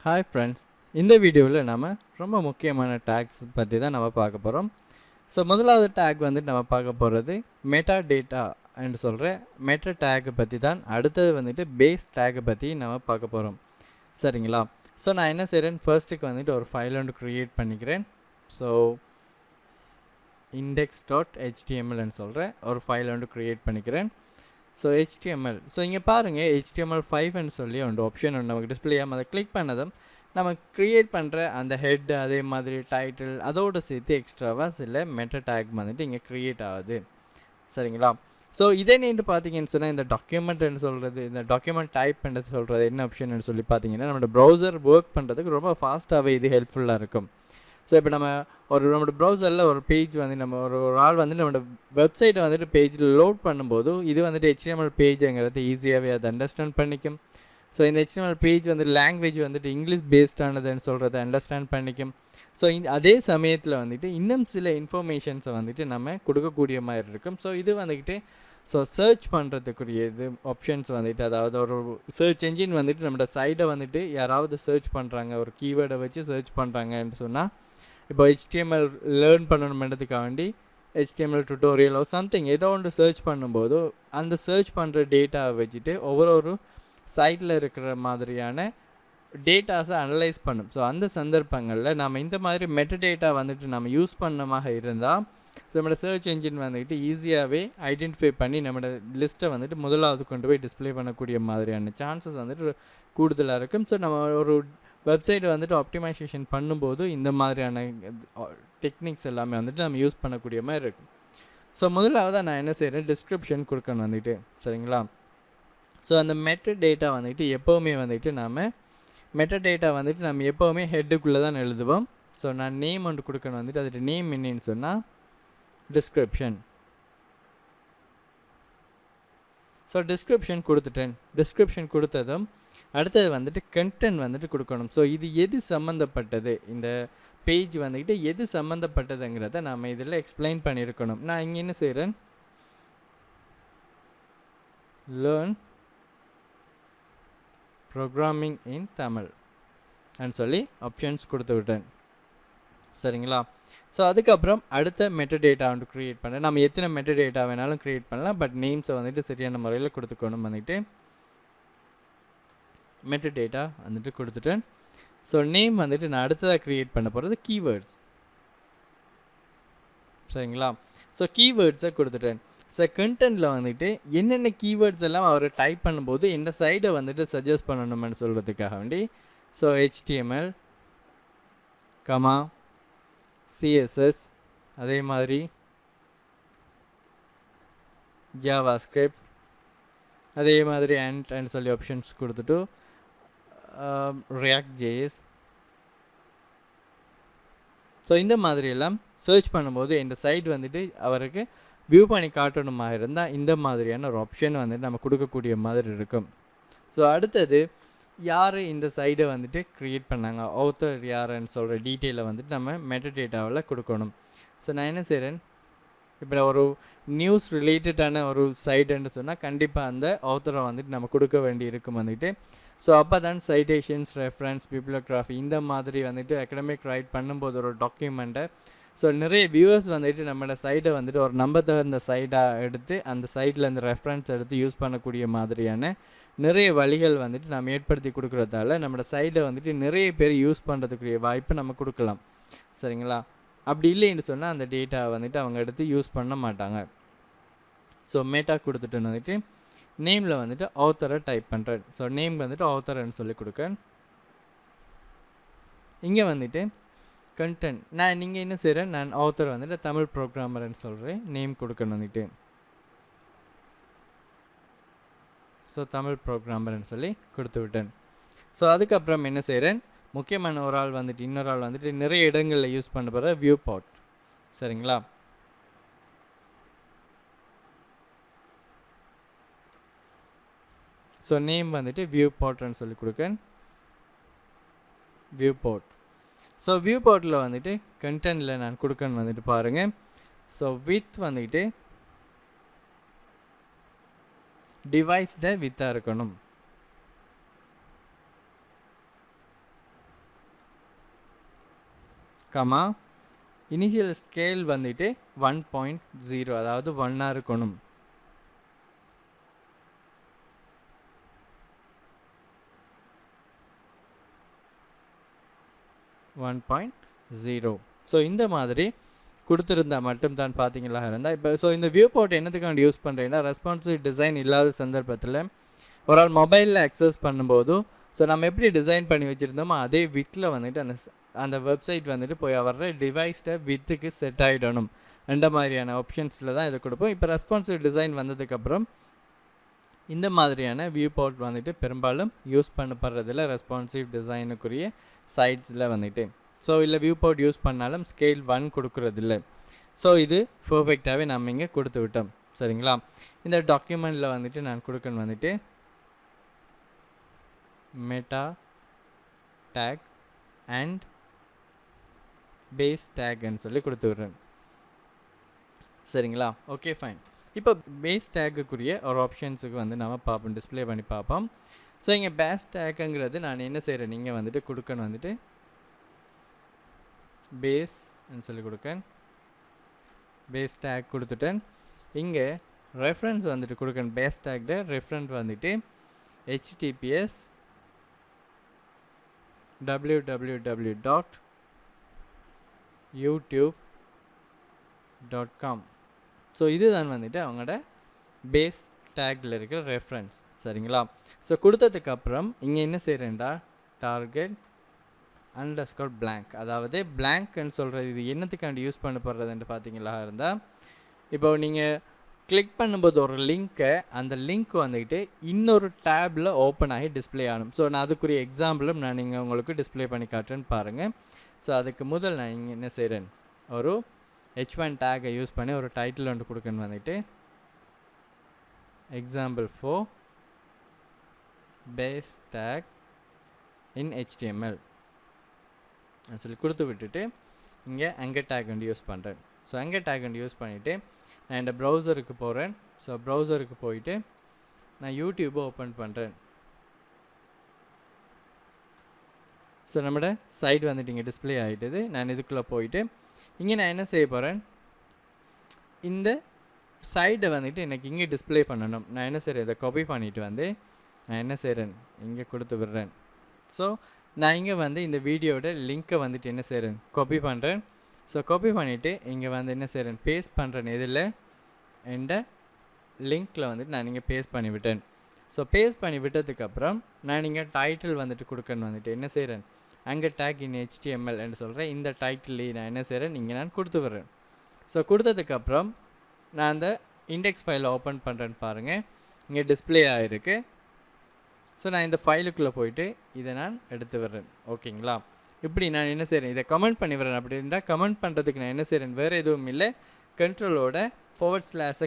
Hi friends, இந்த வீடியோவில் நம்ம ரொம்ப முக்கியமான டேக்ஸ் பற்றி தான் நம்ம பார்க்க போகிறோம். ஸோ முதலாவது டேக் வந்துட்டு நம்ம பார்க்க போகிறது மெட்டா டேட்டா என்று சொல்கிற மெட்டா டேக்கை பற்றி தான். அடுத்தது வந்துட்டு பேஸ் டேக்கை பற்றி நம்ம பார்க்க போகிறோம். சரிங்களா? ஸோ நான் என்ன செய்கிறேன், ஃபர்ஸ்ட்டுக்கு வந்துட்டு ஒரு ஃபைல் ஒன்று க்ரியேட் பண்ணிக்கிறேன். ஸோ index.htmlன்னு சொல்கிற ஒரு ஃபைல் ஒன்று க்ரியேட் பண்ணிக்கிறேன். ஸோ HTML, ஸோ இங்கே பாருங்கள் HTML5ன்னு சொல்லி ஒன்று ஆப்ஷன் ஒன்று நமக்கு டிஸ்பிளே ஆகும். அதை கிளிக் பண்ணதும் நம்ம க்ரியேட் பண்ணுற அந்த ஹெட், அதே மாதிரி டைட்டில், அதோடு சேர்த்து எக்ஸ்ட்ராவாக சில மெட்டா டேக் வந்துட்டு இங்கே க்ரியேட் ஆகுது. சரிங்களா? ஸோ இதே நீங்கள் பார்த்தீங்கன்னு சொன்னால் இந்த டாக்குமெண்ட்னு சொல்கிறது, இந்த டாக்குமெண்ட் டைப் பண்ணுறது சொல்கிறது என்ன ஆப்ஷன் சொல்லி பார்த்தீங்கன்னா, நம்மளோட ப்ரௌசர் ஒர்க் பண்ணுறதுக்கு ரொம்ப ஃபாஸ்ட்டாகவே இது ஹெல்ப்ஃபுல்லாக இருக்கும். ஸோ இப்போ நம்ம நம்மளோட ப்ரௌசரில் ஒரு பேஜ் வந்து நம்ம ஒரு ஆள் வந்து நம்மளோட வெப்சைட்டை வந்துட்டு பேஜில் லோட் பண்ணும்போது இது வந்துட்டு HTML பேஜுங்கிறது ஈஸியாகவே அதை அண்டர்ஸ்டாண்ட் பண்ணிக்கும். ஸோ இந்த HTML பேஜ் வந்து லாங்குவேஜ் வந்துட்டு இங்கிலீஷ் பேஸ்டானதுன்னு சொல்கிறத அண்டர்ஸ்டாண்ட் பண்ணிக்கும். ஸோ அதே சமயத்தில் வந்துட்டு இன்னும் சில இன்ஃபர்மேஷன்ஸை வந்துட்டு நம்ம கொடுக்கக்கூடிய மாதிரி இருக்கும். ஸோ இது வந்துக்கிட்டு சர்ச் பண்ணுறதுக்குரிய இது ஆப்ஷன்ஸ் வந்துட்டு, அதாவது ஒரு சர்ச் என்ஜின் வந்துட்டு நம்மளோட சைடை வந்துட்டு யாராவது சர்ச் பண்ணுறாங்க, ஒரு கீவேர்டை வச்சு சர்ச் பண்ணுறாங்கன்னு சொன்னால், இப்போ HTML லேர்ன் பண்ணணுன்றதுக்காக வேண்டி HTML டுட்டோரியல் சம்திங் ஏதோ ஒன்று சர்ச் பண்ணும்போது அந்த சர்ச் பண்ணுற டேட்டாவை வச்சுட்டு ஒவ்வொரு சைட்டில் இருக்கிற மாதிரியான டேட்டாஸை அனலைஸ் பண்ணும். ஸோ அந்த சந்தர்ப்பங்களில் நம்ம இந்த மாதிரி மெட்டா டேட்டா வந்துட்டு நம்ம யூஸ் பண்ணமாக இருந்தால் ஸோ நம்மளோட சர்ச் என்ஜின் வந்துட்டு ஈஸியாகவே ஐடென்டிஃபை பண்ணி நம்மளோட லிஸ்ட்டை வந்துட்டு முதலாவது கொண்டு போய் டிஸ்பிளே பண்ணக்கூடிய மாதிரியான சான்சஸ் வந்துட்டு கூடுதலாக இருக்கும். ஸோ நம்ம ஒரு வெப்சைட்டை வந்துட்டு ஆப்டிமைசேஷன் பண்ணும்போது இந்த மாதிரியான டெக்னிக்ஸ் எல்லாமே வந்துட்டு நம்ம யூஸ் பண்ணக்கூடிய மாதிரி இருக்கும். ஸோ முதலாவதாக நான் என்ன செய்கிறேன், டிஸ்கிரிப்ஷன் கொடுக்கணும் வந்துட்டு. சரிங்களா? ஸோ அந்த மெட்டா டேட்டா வந்துட்டு எப்போவுமே வந்துட்டு நம்ம எப்போவுமே ஹெட்டுக்குள்ளே தான் எழுதுவோம். ஸோ நான் நேம் ஒன்று கொடுக்கணும் வந்துட்டு, அதோட நேம் என்னன்னு சொன்னால் டிஸ்கிரிப்ஷன். ஸோ டிஸ்கிரிப்ஷன் கொடுத்துட்டேன். டிஸ்கிரிப்ஷன் கொடுத்ததும் அடுத்தது வந்துட்டு கண்டென்ட் வந்துட்டு கொடுக்கணும். ஸோ இது எது சம்மந்தப்பட்டது, இந்த பேஜ் வந்துக்கிட்டு எது சம்மந்தப்பட்டதுங்கிறத நாம் இதில் எக்ஸ்பிளைன் பண்ணியிருக்கணும். நான் இங்கே என்ன செய்கிறேன், லேர்ன் ப்ரோக்ராமிங் இன் தமிழ் அப்படின்னு சொல்லி ஆப்ஷன்ஸ் கொடுத்து விட்டேன். சரிங்களா? ஸோ அதுக்கப்புறம் அடுத்த மெட்டா டேட்டா வந்து க்ரியேட் பண்ணேன். நம்ம எத்தனை மெட்டா டேட்டா வேணாலும் க்ரியேட் பண்ணலாம், பட் நேம்ஸை வந்துட்டு சரியான முறையில் கொடுத்துக்கணும். வந்துட்டு மெட்டா டேட்டா வந்துட்டு கொடுத்துட்டேன். ஸோ நேம் வந்துட்டு நான் அடுத்ததாக க்ரியேட் பண்ண போகிறது கீவேர்ட்ஸ். சரிங்களா? ஸோ கீவேர்ட்ஸை கொடுத்துட்டேன். ஸோ கண்டென்ட்டில் வந்துட்டு என்னென்ன கீவேர்ட்ஸ் எல்லாம் அவர் டைப் பண்ணும்போது எந்த சைடை வந்துட்டு சஜஸ்ட் பண்ணணும்னு சொல்கிறதுக்காக வேண்டி ஸோ HTML, CSS, அதே மாதிரி JavaScript, அதே மாதிரி and சொல்லி ஆப்ஷன்ஸ் கொடுத்துட்டு React.js. ஸோ இந்த மாதிரியெல்லாம் சர்ச் பண்ணும்போது இந்த சைட் வந்துட்டு அவருக்கு வியூ பண்ணி காட்டணுமாக இருந்தால் இந்த மாதிரியான ஒரு ஆப்ஷன் வந்துட்டு நம்ம கொடுக்கக்கூடிய மாதிரி இருக்கும். ஸோ அடுத்தது யார் இந்த சைடை வந்துட்டு க்ரியேட் பண்ணாங்க, ஆத்தர் யாருன்னு சொல்கிற டீட்டெயிலை வந்துட்டு நம்ம மெட்டா டேட்டாவில் கொடுக்கணும். ஸோ நான் என்ன செய்கிறேன், இப்போ ஒரு நியூஸ் ரிலேட்டடான ஒரு சைட்டுன்னு சொன்னால் கண்டிப்பாக அந்த ஆத்தரை வந்துட்டு நம்ம கொடுக்க வேண்டி இருக்கும் வந்துட்டு. ஸோ அப்போ தான் சைட்டேஷன்ஸ், ரெஃபரன்ஸ், பிப்ளியோகிராஃபி இந்த மாதிரி வந்துட்டு அகடமிக் ரைட் பண்ணும்போது ஒரு டாக்குமெண்ட்டை ஸோ நிறைய வியூவர்ஸ் வந்துட்டு நம்மளோட சைட்டை வந்துட்டு ஒரு நம்ப தகுந்த சைட்டாக எடுத்து அந்த சைட்டில் இந்த ரெஃபரன்ஸ் எடுத்து யூஸ் பண்ணக்கூடிய மாதிரியான நிறைய வழிகள் வந்துட்டு நம்ம ஏற்படுத்தி கொடுக்குறதால நம்மளோட சைட்டை வந்துட்டு நிறைய பேர் யூஸ் பண்ணுறதுக்குரிய வாய்ப்பு நம்ம கொடுக்கலாம். சரிங்களா? அப்படி இல்லைன்னு சொன்னால் அந்த டேட்டா வந்துட்டு அவங்க எடுத்து யூஸ் பண்ண மாட்டாங்க. ஸோ மெட்டா கொடுத்துட்டு வந்துட்டு நேமில் வந்துட்டு ஆத்தரை டைப் பண்ணுறேன். ஸோ நேம் வந்துட்டு ஆத்தர்ன்னு சொல்லி கொடுக்கேன். இங்கே வந்துட்டு கண்டென்ட் நான் நீங்கள் என்ன செய்கிறேன், நான் ஆத்தர் வந்துட்டு தமிழ் ப்ரோக்ராமர்னு சொல்கிறேன், நேம் கொடுக்கணும் வந்துட்டு. ஸோ தமிழ் ப்ரோக்ராமர்னு சொல்லி கொடுத்து விட்டேன். ஸோ அதுக்கப்புறம் என்ன செய்கிறேன், முக்கியமான ஒரு ஆள் வந்துட்டு இன்னொரு ஆள் வந்துட்டு நிறைய இடங்களில் யூஸ் பண்ண போகிற வியூ பாட். சரிங்களா? ஸோ நேம் வந்துட்டு வியூ பாட்னு சொல்லி கொடுக்கேன், வியூ பாட். ஸோ வியூ பாட்டில் வந்துட்டு கண்டென்ட்டில் நான் கொடுக்கணும் வந்துட்டு பாருங்கள். ஸோ வித் வந்துட்டு டிவைஸ்ட வித்தாக இருக்கணும். கமா இனிஷியல் ஸ்கேல் வந்துட்டு 1.0 அதாவது 1 இருக்கணும். ஸோ இந்த மாதிரி கொடுத்துருந்தா மட்டும்தான் பார்த்தீங்களா இருந்தால் இப்போ ஸோ இந்த வியூ போர்ட் என்னத்துக்காண்டி யூஸ் பண்ணுறேன்னா ரெஸ்பான்சிவ் டிசைன் இல்லாத சந்தர்ப்பத்தில் ஒரு ஆள் மொபைலில் அக்சஸ் பண்ணும்போதும் ஸோ நம்ம எப்படி டிசைன் பண்ணி வச்சுருந்தோமோ அதே வித்தில் வந்துட்டு அந்த வெப்சைட் வந்துட்டு போய் வர்ற டிவைஸில் வித்துக்கு செட் ஆகிடணும். அந்த மாதிரியான ஆப்ஷன்ஸில் தான் இதை கொடுப்போம். இப்போ ரெஸ்பான்சிவ் டிசைன் வந்ததுக்கப்புறம் இந்த மாதிரியான வியூ போர்ட் வந்துட்டு பெரும்பாலும் யூஸ் பண்ணப்படுறதில்ல ரெஸ்பான்சிவ் டிசைனுக்குரிய சைட்ஸில் வந்துட்டு. ஸோ இல்லை வியூ போர்ட் யூஸ் பண்ணாலும் ஸ்கேல் 1 கொடுக்குறதில்ல. ஸோ இது பர்ஃபெக்டாகவே நம்ம இங்கே கொடுத்து விட்டோம். சரிங்களா? இந்த டாக்குமெண்ட்டில் வந்துட்டு நான் கொடுக்கணும் வந்துட்டு மெட்டா டேக் அண்ட் பேஸ் டேக்னு சொல்லி கொடுத்து விட்றேன். சரிங்களா? Okay fine. இப்போ பேஸ் டேக்குக்குரிய ஒரு ஆப்ஷன்ஸுக்கு வந்து நம்ம பார்ப்போம், டிஸ்பிளே பண்ணி பார்ப்போம். ஸோ இங்கே பேஸ் டேக்குங்கிறது நான் என்ன செய்கிறேன், நீங்கள் வந்துட்டு கொடுக்கணும் வந்துட்டு பேஸ்ன்னு சொல்லி கொடுக்கேன். பேஸ் டேக் கொடுத்துட்டேன். இங்கே ரெஃபரன்ஸ் வந்துட்டு கொடுக்கணும். பேஸ் டேக்ட ரெஃபரன்ஸ் வந்துட்டு https www.youtube.com. ஸோ இதுதான் வந்துட்டு அவங்களோட பேஸ் டேக்கில் இருக்கிற ரெஃபரன்ஸ். சரிங்களா? ஸோ கொடுத்ததுக்கப்புறம் இங்கே என்ன செய்கிறேன்டா டார்கெட் _ blank, அதாவது பிளாங்க்ன்னு சொல்கிறது இது என்னத்துக்காண்டி யூஸ் பண்ணப்படுறதுன்னு பார்த்தீங்களா இருந்தால் இப்போ நீங்கள் கிளிக் பண்ணும்போது ஒரு லிங்க்கை அந்த லிங்க் வந்துக்கிட்டு இன்னொரு டேப்பில் ஓப்பன் ஆகி டிஸ்பிளே ஆகணும். ஸோ நான் அதுக்குரிய எக்ஸாம்பிளும் நான் நீங்கள் உங்களுக்கு டிஸ்பிளே பண்ணி காட்டுறேன்னு பாருங்கள். ஸோ அதுக்கு முதல் நான் இங்கே என்ன செய்கிறேன், ஒரு h1 டேக்கை யூஸ் பண்ணி ஒரு டைட்டில் ஒன்று கொடுக்கணும் வந்துட்டு example 4 base tag in HTML சொல்லி கொடுத்து விட்டுட்டு இங்கே அங்கர் டேக் வந்து யூஸ் பண்ணுறேன். ஸோ அங்கர் டேக் வந்து யூஸ் பண்ணிவிட்டு நான் இந்த ப்ரௌசருக்கு போகிறேன். ஸோ ப்ரௌசருக்கு போயிட்டு நான் யூடியூப்பை ஓப்பன் பண்ணுறேன். ஸோ நம்மளோட சைட் வந்துட்டு இங்கே டிஸ்பிளே ஆகிட்டுது. நான் இதுக்குள்ளே போயிட்டு இங்கே நான் என்ன செய்ய போகிறேன், இந்த சைடை வந்துட்டு எனக்கு இங்கே டிஸ்பிளே பண்ணணும். நான் என்ன செய்கிறேன், இதை காப்பி பண்ணிவிட்டு வந்து நான் என்ன செய்கிறேன், இங்கே கொடுத்து விடுறேன். ஸோ நான் இங்கே வந்து இந்த வீடியோட லிங்க்கை வந்துட்டு என்ன செய்கிறேன், காப்பி பண்ணுறேன். ஸோ காப்பி பண்ணிவிட்டு இங்கே வந்து என்ன செய்கிறேன், பேஸ்ட் பண்ணுறேன். இதில் இந்த லிங்க்கில் வந்துட்டு நான் இங்கே பேஸ்ட் பண்ணிவிட்டேன். ஸோ பேஸ்ட் பண்ணி விட்டதுக்கப்புறம் நான் இங்கே டைட்டில் வந்துட்டு கொடுக்கணும் வந்துட்டு என்ன செய்கிறேன், அங்கே டேக் இன் HTML என்று சொல்கிறேன். இந்த டைட்டில் நான் என்ன செய்கிறேன், இங்கே நான் கொடுத்து விடுறேன். ஸோ கொடுத்ததுக்கப்புறம் நான் அந்த இண்டெக்ஸ் ஃபைலை ஓப்பன் பண்ணுறேன்னு பாருங்கள், இங்கே டிஸ்பிளே ஆகிருக்கு. ஸோ நான் இந்த ஃபைலுக்குள்ளே போயிட்டு இதை நான் எடுத்து விடுறேன். ஓகேங்களா? இப்படி நான் என்ன செய்கிறேன், இதை கமெண்ட் பண்ணி விடுறேன். அப்படின்னா கமெண்ட் பண்ணுறதுக்கு நான் என்ன செய்கிறேன், வேறு எதுவும் இல்லை, கண்ட்ரோலோட //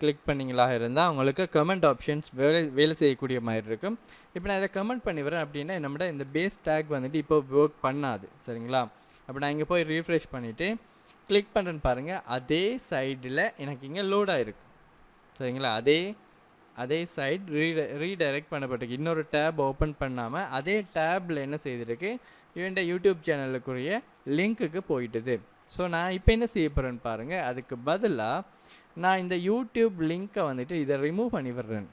கிளிக் பண்ணிங்களாக இருந்தால் உங்களுக்கு கமெண்ட் ஆப்ஷன்ஸ் வேலை செய்யக்கூடிய மாதிரி இருக்கும். இப்போ நான் இதை கமெண்ட் பண்ணி வரேன் அப்படின்னா நம்மளோட இந்த பேஸ் டேக் வந்துட்டு இப்போ ஒர்க் பண்ணாது. சரிங்களா? அப்போ நான் இங்கே போய் ரீஃப்ரெஷ் பண்ணிவிட்டு கிளிக் பண்ணுறேன்னு பாருங்கள், அதே சைடில் எனக்கு இங்கே லோட் ஆகிருக்கு. சரிங்களா? அதே சைட் ரீடைரக்ட் பண்ணப்பட்டிருக்கு. இன்னொரு டேப் ஓப்பன் பண்ணாமல் அதே டேப்பில் என்ன செய்திருக்கு, இவன்ட யூடியூப் சேனலுக்குரிய லிங்க்குக்கு போயிட்டுது. ஸோ நான் இப்போ என்ன செய்ய போகிறேன்னு பாருங்கள், அதுக்கு பதிலாக நான் இந்த யூடியூப் லிங்க்கை வந்துட்டு இதை ரிமூவ் பண்ணி விடுறேன்.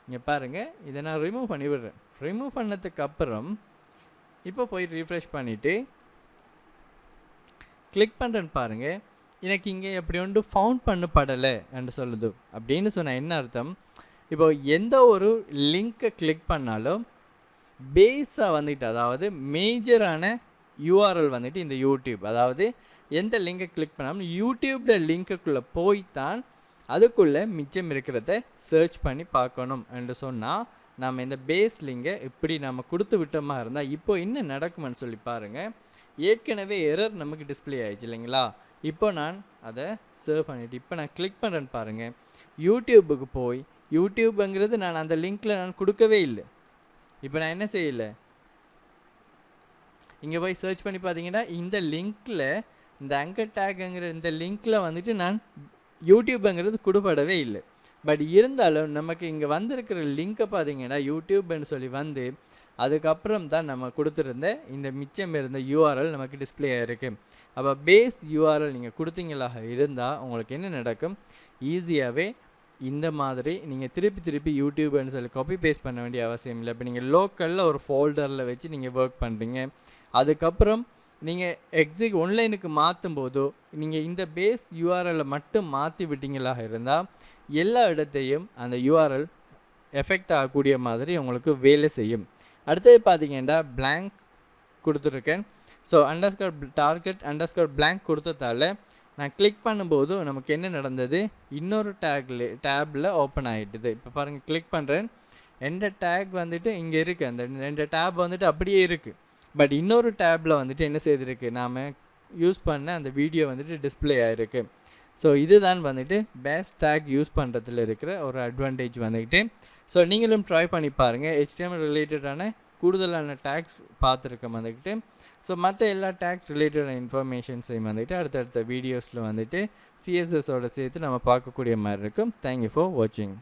இங்கே பாருங்கள், இதை நான் ரிமூவ் பண்ணி விடுறேன். ரிமூவ் பண்ணதுக்கப்புறம் இப்போ போய் ரீஃப்ரெஷ் பண்ணிவிட்டு கிளிக் பண்ணுறேன்னு பாருங்கள், எனக்கு இங்கே எப்படி ஒன்று ஃபவுண்ட் பண்ணப்படலை என்று சொல்லுது. அப்படின்னு சொன்னால் என்ன அர்த்தம், இப்போ எந்த ஒரு லிங்க்கை கிளிக் பண்ணாலும் பேஸாக வந்துட்டு அதாவது மேஜரான URL வந்துட்டு இந்த யூடியூப், அதாவது எந்த லிங்கை கிளிக் பண்ணாமல் யூடியூப்பில் லிங்க்குள்ளே போய்த்தான் அதுக்குள்ளே மிச்சம் இருக்கிறத சர்ச் பண்ணி பார்க்கணும் என்று சொன்னால் நம்ம இந்த பேஸ் லிங்கை இப்படி நம்ம கொடுத்து விட்டோமா இருந்தால் இப்போ என்ன நடக்குமென்னு சொல்லி பாருங்கள். ஏற்கனவே எரர் நமக்கு டிஸ்பிளே ஆகிடுச்சு இல்லைங்களா? இப்போ நான் அதை சர்வ் பண்ணிவிட்டு இப்போ நான் கிளிக் பண்ணுறேன்னு பாருங்கள், யூடியூபுக்கு போய் யூடியூப்புங்கிறது நான் அந்த லிங்க்கில் நான் கொடுக்கவே இல்லை. இப்போ நான் என்ன செய்யலை, இங்கே போய் சர்ச் பண்ணி பார்த்தீங்கன்னா இந்த லிங்க்கில் இந்த அங்கர் டேக்குங்கிற இந்த லிங்க்கில் வந்துட்டு நான் யூடியூப்புங்கிறது கொடுப்படவே இல்லை. பட் இருந்தாலும் நமக்கு இங்கே வந்திருக்கிற லிங்க்கை பார்த்தீங்கன்னா யூடியூப்னு சொல்லி வந்து அதுக்கப்புறம் தான் நம்ம கொடுத்துருந்த இந்த மிச்சம் இருந்த யூஆர்எல் நமக்கு டிஸ்பிளே ஆகிருக்கு. அப்போ பேஸ் யூஆர்எல் நீங்கள் கொடுத்தீங்களாக இருந்தால் உங்களுக்கு என்ன நடக்கும், ஈஸியாகவே இந்த மாதிரி நீங்கள் திருப்பி யூடியூப்னு சொல்லி காப்பி பேஸ்ட் பண்ண வேண்டிய அவசியம் இல்லை. இப்போ நீங்கள் லோக்கலில் ஒரு ஃபோல்டரில் வச்சு நீங்கள் ஒர்க் பண்ணுறீங்க, அதுக்கப்புறம் நீங்கள் ஆன்லைனுக்கு மாற்றும் போதோ நீங்கள் இந்த பேஸ் யூஆர்எல்லை மட்டும் மாற்றி விட்டீங்களாக இருந்தால் எல்லா இடத்தையும் அந்த யூஆர்எல் எஃபெக்ட் ஆகக்கூடிய மாதிரி உங்களுக்கு வேலை செய்யும். அடுத்தது பார்த்தீங்கன்னா blank கொடுத்துருக்கேன். ஸோ target blank கொடுத்ததால நான் கிளிக் பண்ணும்போது நமக்கு என்ன நடந்தது, இன்னொரு டேப்பில் ஓப்பன் ஆகிட்டுது. இப்போ பாருங்கள், கிளிக் பண்ணுறேன், எந்த டேக் வந்துட்டு இங்கே இருக்குது, அந்த 2 டேப் வந்துட்டு அப்படியே இருக்குது. பட் இன்னொரு டேப்பில் வந்துட்டு என்ன செய்திருக்கு, நாம் யூஸ் பண்ண அந்த வீடியோ வந்துட்டு டிஸ்பிளே ஆகிருக்கு. ஸோ இதுதான் வந்துட்டு பேஸ் டேக் யூஸ் பண்ணுறதுல இருக்கிற ஒரு அட்வான்டேஜ் வந்துக்கிட்டு. ஸோ நீங்களும் ட்ரை பண்ணி பாருங்கள். HTML ரிலேட்டடான கூடுதலான டேக்ஸ் பார்த்துருக்கோம் வந்துக்கிட்டு. ஸோ மற்ற எல்லா டேக்ஸ் ரிலேட்டடான இன்ஃபர்மேஷன்ஸையும் வந்துட்டு அடுத்தடுத்த வீடியோஸில் வந்துட்டு CSSோட சேர்த்து நம்ம பார்க்கக்கூடிய மாதிரி இருக்கும். தேங்க்யூ ஃபார் வாட்சிங்.